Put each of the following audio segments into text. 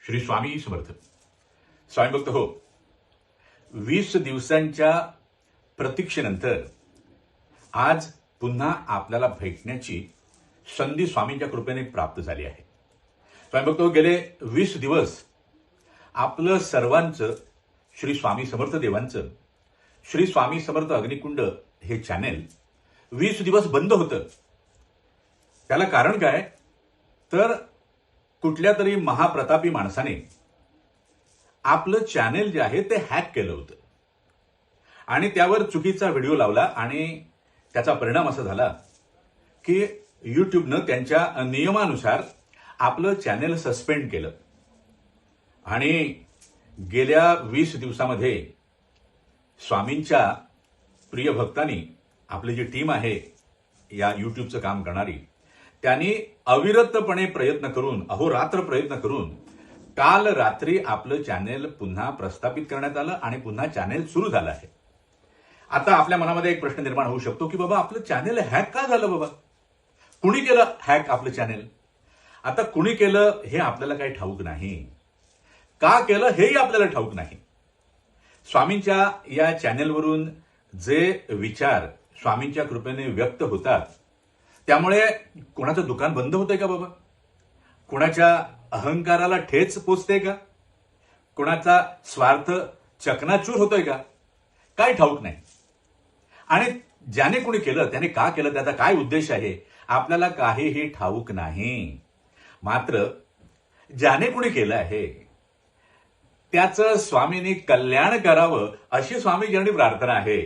श्री स्वामी समर्थ. स्वामी भक्त हो, 20 दिवसांच्या प्रतीक्षेनंतर आज पुन्हा आपल्याला भेटण्याची संधी स्वामींच्या कृपेने प्राप्त झाली आहे. स्वामी भक्त हो, गेले 20 दिवस आपलं सर्वांचं श्री स्वामी समर्थ देवांचं श्री स्वामी समर्थ अग्निकुंड हे चॅनेल 20 दिवस बंद होतं. त्याला कारण काय, तर कुठल्या तरी महाप्रतापी माणसाने आपलं चॅनेल जे आहे ते हॅक केलं होतं आणि त्यावर चुकीचा व्हिडिओ लावला आणि त्याचा परिणाम असा झाला की यूट्यूबनं त्यांच्या नियमानुसार आपलं चॅनेल सस्पेंड केलं. आणि गेल्या 20 दिवसामध्ये स्वामींच्या प्रिय भक्तांनी, आपली जी टीम आहे या यूट्यूबचं काम करणारी, त्यांनी अविरतपणे प्रयत्न करून, अहोरात्र प्रयत्न करून काल रात्री आपलं चॅनेल पुन्हा प्रस्थापित करण्यात आलं आणि पुन्हा चॅनेल सुरू झालं आहे. आता आपल्या मनामध्ये एक प्रश्न निर्माण होऊ शकतो की बाबा आपलं चॅनेल हॅक का झालं बाबा? कुणी केलं हॅक आपलं चॅनेल? आता कुणी केलं हे आपल्याला काही ठाऊक नाही, का केलं हेही आपल्याला ठाऊक नाही. स्वामींच्या या चॅनेलवरून जे विचार स्वामींच्या कृपेने व्यक्त होतात त्यामुळे कोणाचं दुकान बंद होतंय का बाबा? कोणाच्या अहंकाराला ठेच पोचते का? कोणाचा स्वार्थ चकनाचूर होतोय का? काय ठाऊक नाही. आणि ज्याने कोणी केलं त्याने का केलं, त्याचा काय उद्देश आहे, आपल्याला काहीही ठाऊक नाही. मात्र ज्याने कोणी केलं आहे त्याचं स्वामींनी कल्याण करावं अशी स्वामीचरणी प्रार्थना आहे.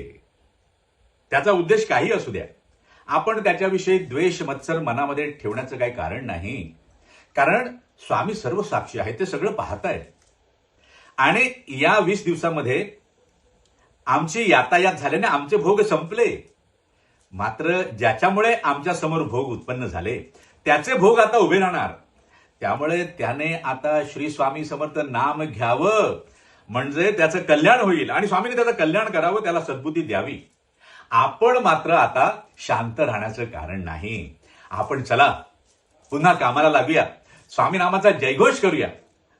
त्याचा उद्देश काही असू द्या, आपण त्याच्याविषयी द्वेष मत्सर मनामध्ये ठेवण्याचं काही कारण नाही. कारण स्वामी सर्व साक्षी आहे, ते सगळं पाहतायत. आणि या 20 दिवसामध्ये आमची यातायात झाल्याने आमचे भोग संपले. मात्र ज्याच्यामुळे आमच्या समोर भोग उत्पन्न झाले त्याचे भोग आता उभे राहणार. त्यामुळे त्याने आता श्री स्वामी समर्थ नाम घ्यावं, म्हणजे त्याचं कल्याण होईल आणि स्वामीने त्याचं कल्याण करावं, त्याला सद्बुद्धी द्यावी. आपण मात्र आता शांत राहण्याचं कारण नाही. आपण चला पुन्हा कामाला लागूया, स्वामी नामाचा जयघोष करूया.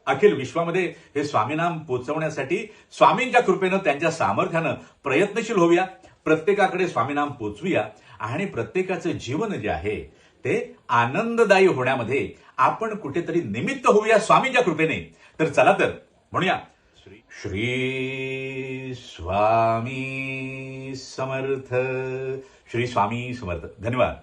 अखिल विश्वामध्ये हे स्वामीनाम पोचवण्यासाठी स्वामींच्या कृपेनं, त्यांच्या सामर्थ्यानं प्रयत्नशील होऊया. प्रत्येकाकडे स्वामीनाम पोचवूया आणि प्रत्येकाचं जीवन जे आहे ते आनंददायी होण्यामध्ये आपण कुठेतरी निमित्त होऊया स्वामींच्या कृपेने. तर चला तर म्हणूया श्री स्वामी समर्थ. श्री स्वामी समर्थ. धन्यवाद.